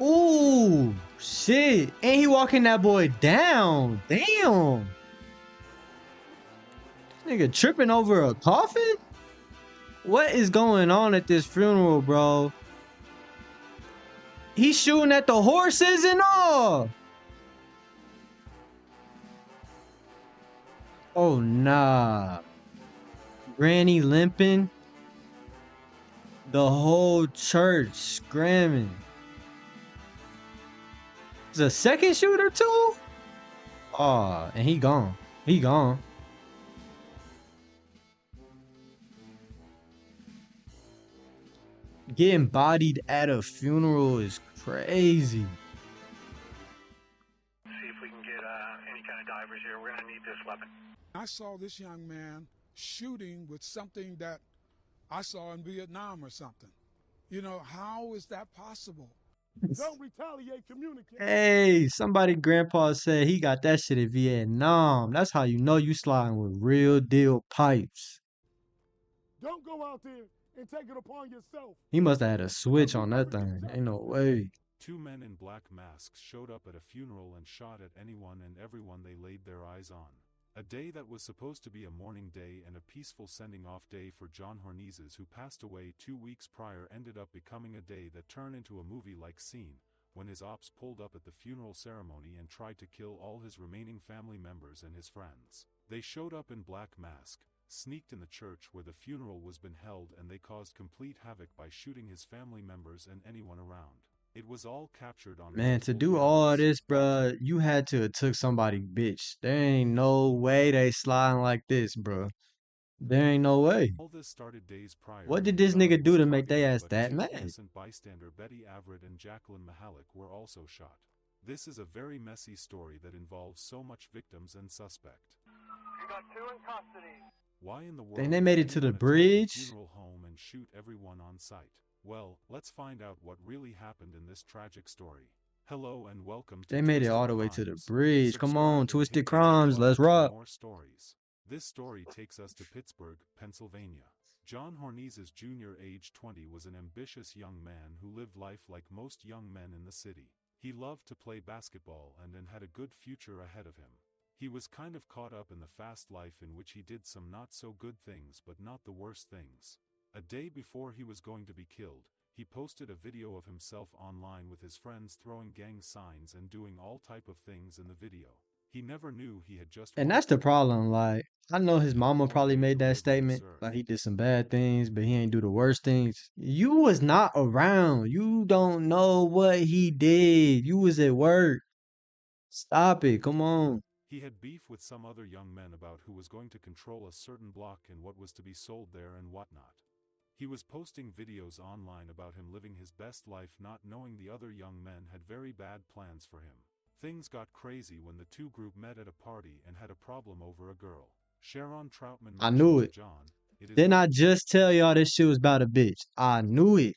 Ooh, shit. And he walking that boy down. Damn. This nigga tripping over a coffin? What is going on at this funeral, bro? He's shooting at the horses and all. Oh, nah. Granny limping. The whole church screaming. Is a second shooter too? Oh, and he gone. He gone. Getting bodied at a funeral is crazy. See if we can get any kind of divers here. We're gonna need this weapon. I saw this young man shooting with something that I saw in Vietnam or something. You know, how is that possible? Don't retaliate, communicate. Hey, somebody grandpa said he got that shit in Vietnam. That's how you know you sliding with real deal pipes. Don't go out there and take it upon yourself. He must have had a switch on that thing. Ain't no way. Two men in black masks showed up at a funeral and shot at anyone and everyone they laid their eyes on. A day that was supposed to be a mourning day and a peaceful sending-off day for John Hornizes, who passed away 2 weeks prior, ended up becoming a day that turned into a movie-like scene when his ops pulled up at the funeral ceremony and tried to kill all his remaining family members and his friends. They showed up in black mask, sneaked in the church where the funeral was been held, and they caused complete havoc by shooting his family members and anyone around. It was all captured on Man, to multiple do all cameras. this, bruh, you had to have took somebody bitch. There ain't no way they sliding like this, bruh. There ain't no way. All this started days prior. What did when this John nigga do was to make they targeted, ass but that two mad? innocent bystander Betty Averitt and Jacqueline Mahalik were also shot. This is a very messy story that involves so much victims and suspect. We got two in custody. Why in the world Then they would made it to the anyone attack a bridge. funeral home and shoot everyone on site? Well, let's find out what really happened in this tragic story. Hello and welcome to They made it Twisted all the way to the Crimes. bridge. Come on, Subscribe and Twisted hit the Crimes. like Let's button for rock. more stories. This story takes us to Pittsburgh, Pennsylvania. John Hornizes Jr., age 20, was an ambitious young man who lived life like most young men in the city. He loved to play basketball and had a good future ahead of him. He was kind of caught up in the fast life in which he did some not so good things but not the worst things. A day before he was going to be killed, he posted a video of himself online with his friends throwing gang signs and doing all type of things in the video. He never knew he had just And that's the problem. Like, I know his mama more probably day made to that live on this statement. earth. Like, he did some bad things, but he ain't do the worst things. You was not around. You don't know what he did. You was at work. Stop it. Come on. He had beef with some other young men about who was going to control a certain block and what was to be sold there and whatnot. He was posting videos online about him living his best life, not knowing the other young men had very bad plans for him. Things got crazy when the two group met at a party and had a problem over a girl. Sharon Troutman I mentioned knew to it. John, "It is Didn't I just tell y'all this shit was about a bitch? I knew it.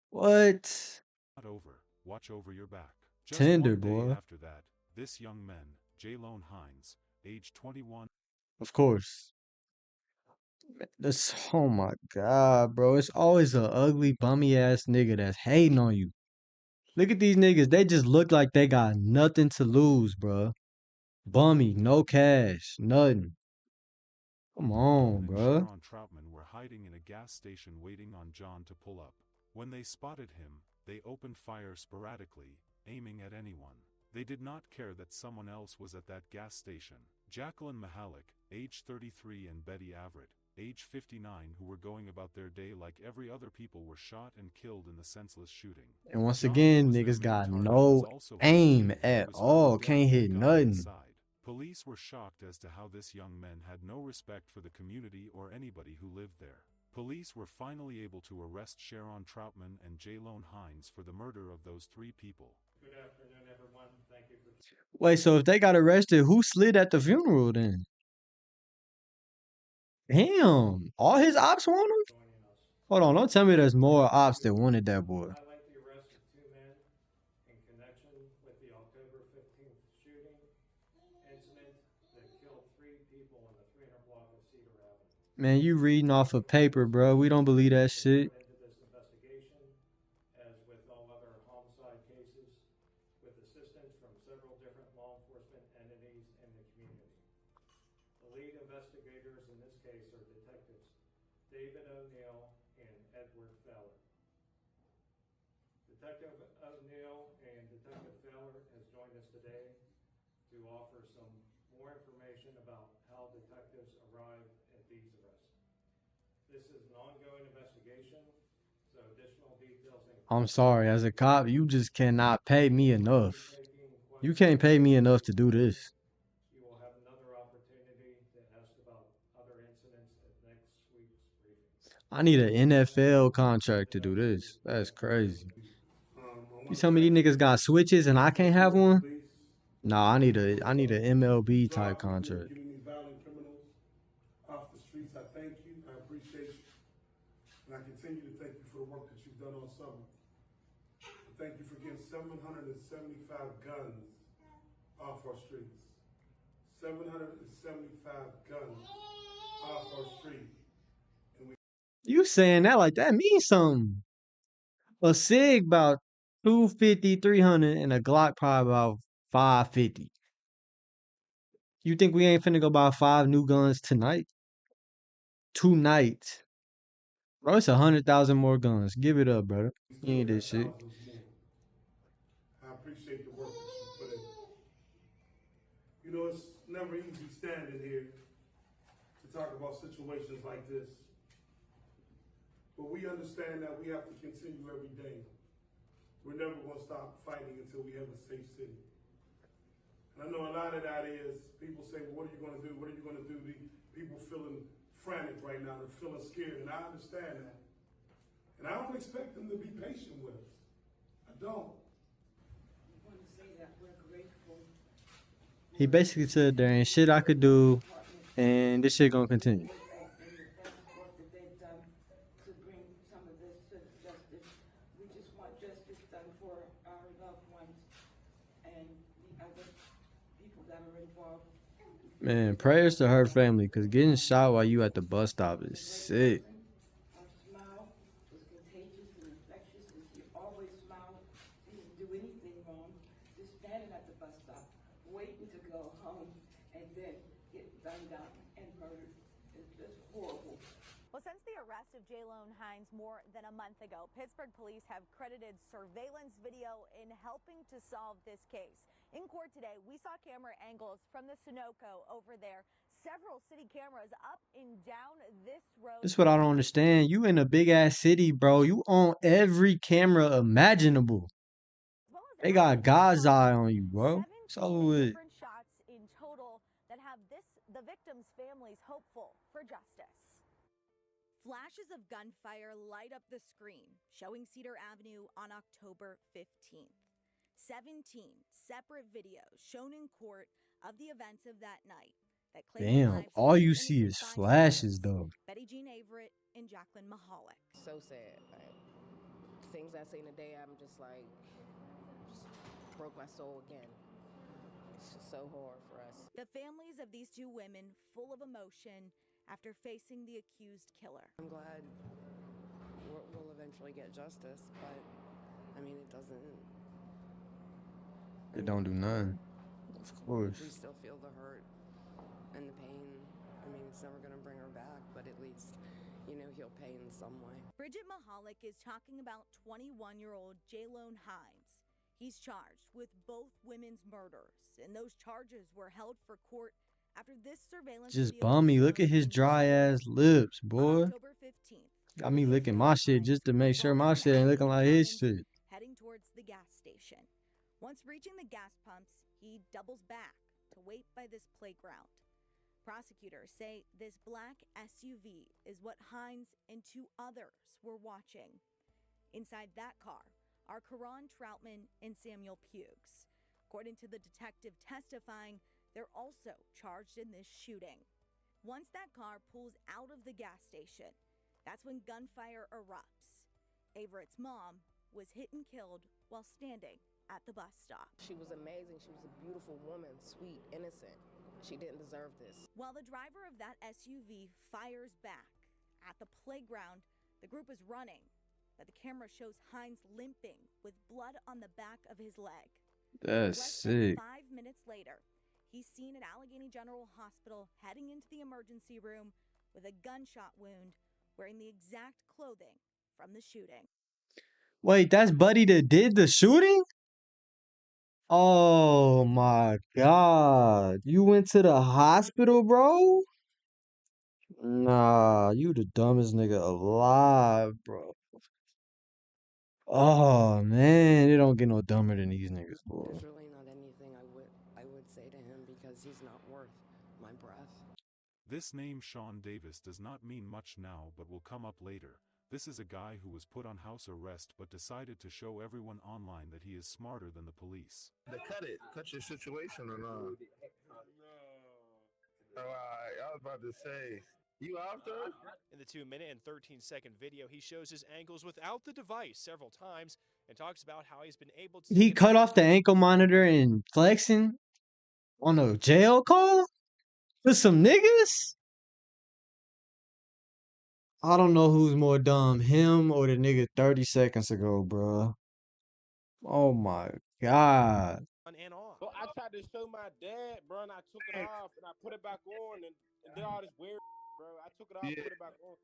What? not over. Watch over your back." Just Tender, one day boy. after that, this young man, Jalone Hines, age 21, Of course. This, oh my God, bro. It's always a ugly, bummy ass nigga that's hating on you. Look at these niggas. They just look like they got nothing to lose, bro. Bummy, no cash, nothing. Come on, and bro. Sharon Troutman were hiding in a gas station waiting on John to pull up. When they spotted him, they opened fire sporadically, aiming at anyone. They did not care that someone else was at that gas station. Jacqueline Mahalik, age 33, and Betty Averitt, age 59, who were going about their day like every other people, were shot and killed in the senseless shooting. And once John, who again, was their niggas main got target, was no also killed aim too. He at was all. found dead Can't with a hit gun nothing. inside. Police were shocked as to how this young man had no respect for the community or anybody who lived there. Police were finally able to arrest Sharon Troutman and Jalone Hines for the murder of those three people. Good afternoon, everyone. Thank you for Wait, so if they got arrested, who slid at the funeral then? Damn, all his ops want him? joining us. Hold on, don't tell me there's more ops that wanted that boy. Highlight the arrest of two men in connection with the October 15th shooting incident that killed three people in the 300 block of Cedar Avenue. Man, you reading off of paper, bro. We don't believe that shit. Into this investigation, as with all other homicide Detective O'Neill and Detective Fowler has joined us today to offer some more information about how detectives arrive at these arrests. This is an ongoing investigation, so additional details I'm include sorry, as a cop, you just cannot pay me we will be enough. taking You questions can't pay from me the enough to do citizens. this. You will have another opportunity to ask about other incidents at next week's briefing. I need an NFL contract to Did I do say this. That's crazy. I You want to tell me these thank niggas got switches and I can't have Chief of one? Police Nah, I need an MLB type drop and contract. getting these violent criminals off the streets. I thank you. I appreciate you. And I continue to thank you for the work that you've done all summer. Thank you for getting 775 guns off our streets. 775 guns off our street. You saying that like that means something. A SIG about 250, 300, and a Glock probably about 550. You think we ain't finna go buy 5 new guns tonight? Tonight. Bro, it's 100,000 more guns. Give it up, brother. We You still ain't got this shit. thousands more. I appreciate the work that you put in. You know, it's never easy standing here to talk about situations like this. But we understand that we have to continue every day. We're never going to stop fighting until we have a safe city. And I know a lot of that is people say, well, what are you going to do? What are you going to do? The people feeling frantic right now. They're feeling scared. And I understand that. And I don't expect them to be patient with us. I don't. I want to say that we're grateful. He basically said there ain't shit I could do, and this shit gonna continue. And the fast work that they've done to bring some of this to justice. We just want justice done for our loved ones and the other people that are involved. Man, prayers to her family, cause getting shot while you at the bus stop is sick. Our smile is contagious and infectious. If you always smile, you didn't do anything wrong. Just standing at the bus stop, waiting to go home, and then get gunned down and murdered. It's just horrible. Well, since the arrest of Jalone Hines more than a month ago, Pittsburgh police have credited surveillance video in helping to solve this case. In court today, we saw camera angles from the Sunoco over there. Several city cameras up and down this road. This is what I don't understand. You in a big ass city, bro. You on every camera imaginable. As well as They got God's eye on you, bro. 17 It's over with. different shots in total that have the victims' families hopeful for justice. Flashes of gunfire light up the screen, showing Cedar Avenue on October 15th. 17 separate videos shown in court of the events of that night that claimed the Damn, lives of all two you see innocent is flashes, bystanders, though. Betty Jean Averitt and Jacqueline Mahalik. So sad. Like, things I seen today, I'm just like, just broke my soul again. It's just so hard for us. The families of these two women full of emotion after facing the accused killer. I'm glad we'll eventually get justice, but I mean, it doesn't. It don't do nothing. Of course. We still feel the hurt and the pain. I mean, it's never gonna bring her back, but at least, you know, he'll pay in some way. Bridget Mahalik is talking about 21-year-old Jalone Hines. He's charged with both women's murders, and those charges were held for court after this surveillance Just video bummy. was Look at shown his in dry this ass lips, on boy. October 15th. Got me video licking shows my shit Hines just to make sure my bossing shit ain't out looking the like his Cummins, shit. heading towards the gas station. Once reaching the gas pumps, he doubles back to wait by this playground. Prosecutors say this black SUV is what Hines and two others were watching. Inside that car are Karan Troutman and Samuel Pughes. According to the detective testifying, they're also charged in this shooting. Once that car pulls out of the gas station, that's when gunfire erupts. Averitt's mom was hit and killed while standing at the bus stop. She was amazing. She was a beautiful woman, sweet, innocent. She didn't deserve this. While the driver of that SUV fires back at the playground, the group is running, but the camera shows Hines limping with blood on the back of his leg. That's Less sick. than 5 minutes later, he's seen at Allegheny General Hospital heading into the emergency room with a gunshot wound, wearing the exact clothing from the shooting. Wait, that's Buddy that did the shooting? Oh my God. You went to the hospital, bro? Nah, you the dumbest nigga alive, bro. Oh man, it don't get no dumber than these niggas, boy. There's really not anything I would say to him because he's not worth my breath. This name Sean Davis does not mean much now but will come up later. This is a guy who was put on house arrest but decided to show everyone online that he is smarter than the police. Cut your situation or not? No. I was about to say, you after? In the 2-minute and 13-second video, he shows his ankles without the device several times and talks about how he's been able to He take cut off the ankle monitor and flexing on a jail call with some niggas? I don't know who's more dumb, him or the nigga 30 seconds ago, bro. Oh my God. on and off. Well, I tried to show my dad, bro, and I took it off and I put it back on and did all this weird, bro. I took it off, put it back on.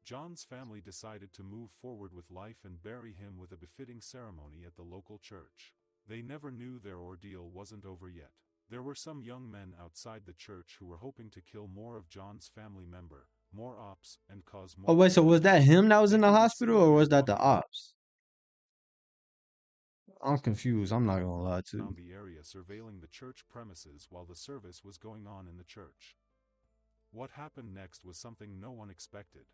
John's family decided to move forward with life and bury him with a befitting ceremony at the local church. They never knew their ordeal wasn't over yet. There were some young men outside the church who were hoping to kill more of John's family member, more Opps, and cause more Oh wait, so was that chaos. him that was They in the can be hospital seen or here was that the walking Ops? I'm confused. I'm not gonna lie to you. around the area surveilling the church premises while the service was going on in the church. What happened next was something no one expected.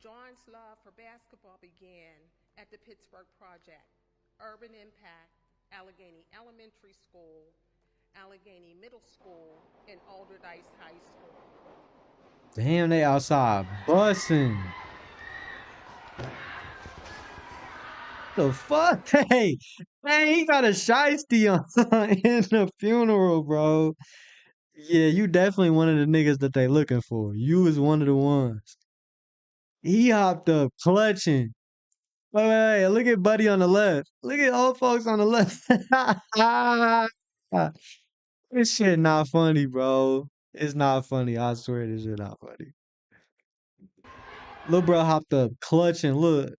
John's love for basketball began at the Pittsburgh Project, Urban Impact, Allegheny Elementary School, Allegheny Middle School, and Alderdice High School. Damn, they outside bussing. The fuck? Hey, he got a shiesty on in the funeral, bro. Yeah, you definitely one of the niggas that they looking for. You was one of the ones. He hopped up clutching. Wait. Look at Buddy on the left. Look at old folks on the left. This shit not funny, bro. It's not funny. I swear this shit not funny. Lil bro hopped up clutching. Look.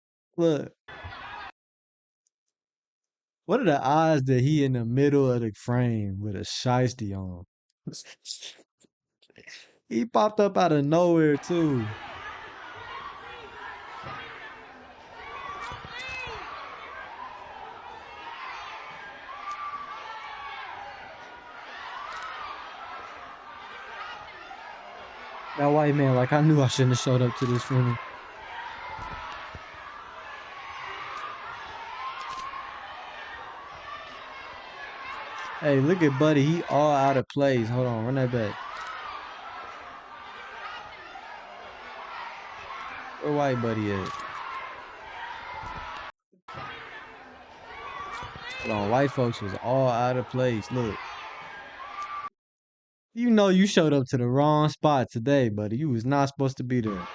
What are the odds that he in the middle of the frame with a shiesty on? He popped up out of nowhere too. That white man, like I knew I shouldn't have showed up to this funeral. Hey, look at Buddy. He all out of place. Hold on, run that back. Where white Buddy at? Hold on, white folks was all out of place. Look. You know you showed up to the wrong spot today, buddy. You was not supposed to be there.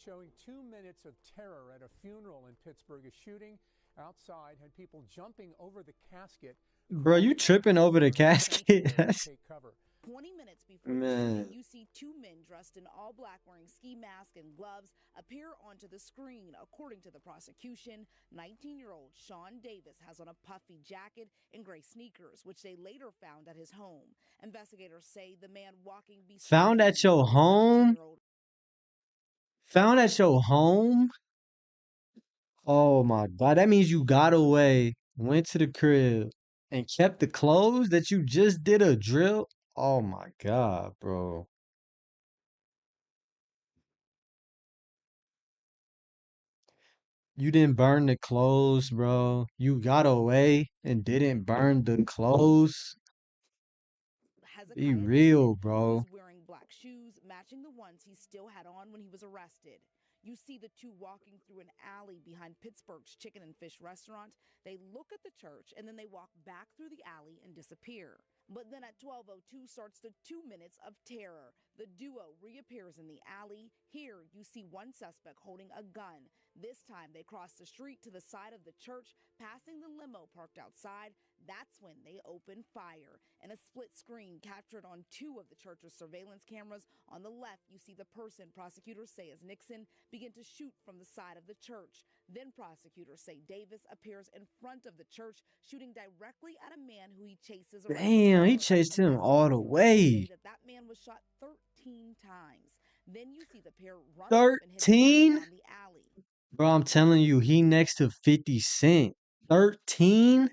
Showing 2 minutes of terror at a funeral in Pittsburgh. A shooting outside had people jumping over the casket. Bro, you tripping over the casket? Take cover. 20 minutes before the shooting, you see two men dressed in all black wearing ski masks and gloves appear onto the screen. According to the prosecution, 19-year-old Sean Davis has on a puffy jacket and gray sneakers, which they later found at his home. Investigators say the man walking beside Found at your home? Found at your home? Oh my God. That means you got away, went to the crib, and kept the clothes that you just did a drill? Oh my God, bro. You didn't burn the clothes, bro. You got away and didn't burn the clothes. Be real, bro. He's wearing black shoes, matching the ones he still had on when he was arrested. You see the two walking through an alley behind Pittsburgh's Chicken and Fish restaurant. They look at the church and then they walk back through the alley and disappear. But then at 12:02 starts the 2 minutes of terror. The duo reappears in the alley. Here you see one suspect holding a gun. This time they cross the street to the side of the church, passing the limo parked outside. That's when they open fire. In a split screen captured on two of the church's surveillance cameras, on the left you see the person prosecutors say is Nixon begin to shoot from the side of the church. Then prosecutors say Davis appears in front of the church, shooting directly at a man who he chases around the Damn, he corner. chased him all the Investigators later say way. that man was shot 13 times. Then you see the pair run off and head back 13? down the alley. Bro, I'm telling you, he next to 50 Cent. 13?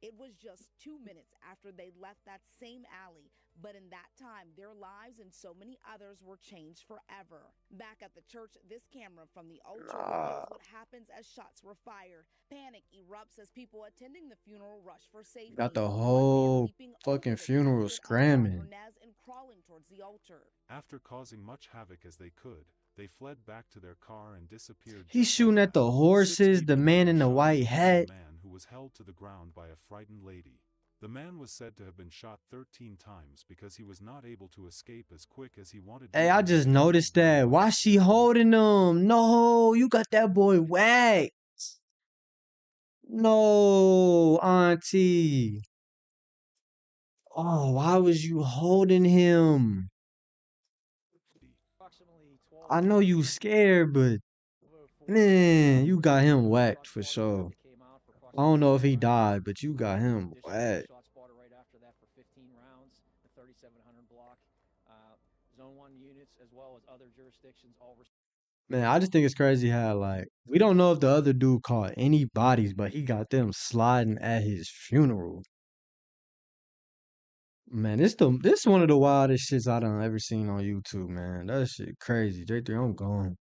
It was just 2 minutes after they left that same alley, but in that time, their lives and so many others were changed forever. Back at the church, this camera from the altar reveals what happens as shots were fired. Panic erupts as people attending the funeral rush for Got safety. the One man whole leaping over fucking the funeral casket on John screaming. Hernandez and crawling towards the altar. After causing much havoc as they could, they fled back to their car and disappeared He's just shooting like at that. the 6 horses, the people had man been in the shot, white including hat. a man who was held to the ground by a frightened lady. The man was said to have been shot 13 times because he was not able to escape as quick as he wanted to. Hey, I just He held noticed there that. by a Why she stiff lead. holding him? No, you got that boy whacked. No, auntie. Oh, why was you holding him? I know you scared, but man, you got him whacked for sure. I don't know if he died, but you got him whacked. Right after that for 15 rounds, the 3700 block. Zone 1 units as well as other jurisdictions all. Man, I just think it's crazy how like we don't know if the other dude caught any bodies, but he got them sliding at his funeral. Man, this one of the wildest shits I done ever seen on YouTube, man. That shit crazy. J3, I'm gone.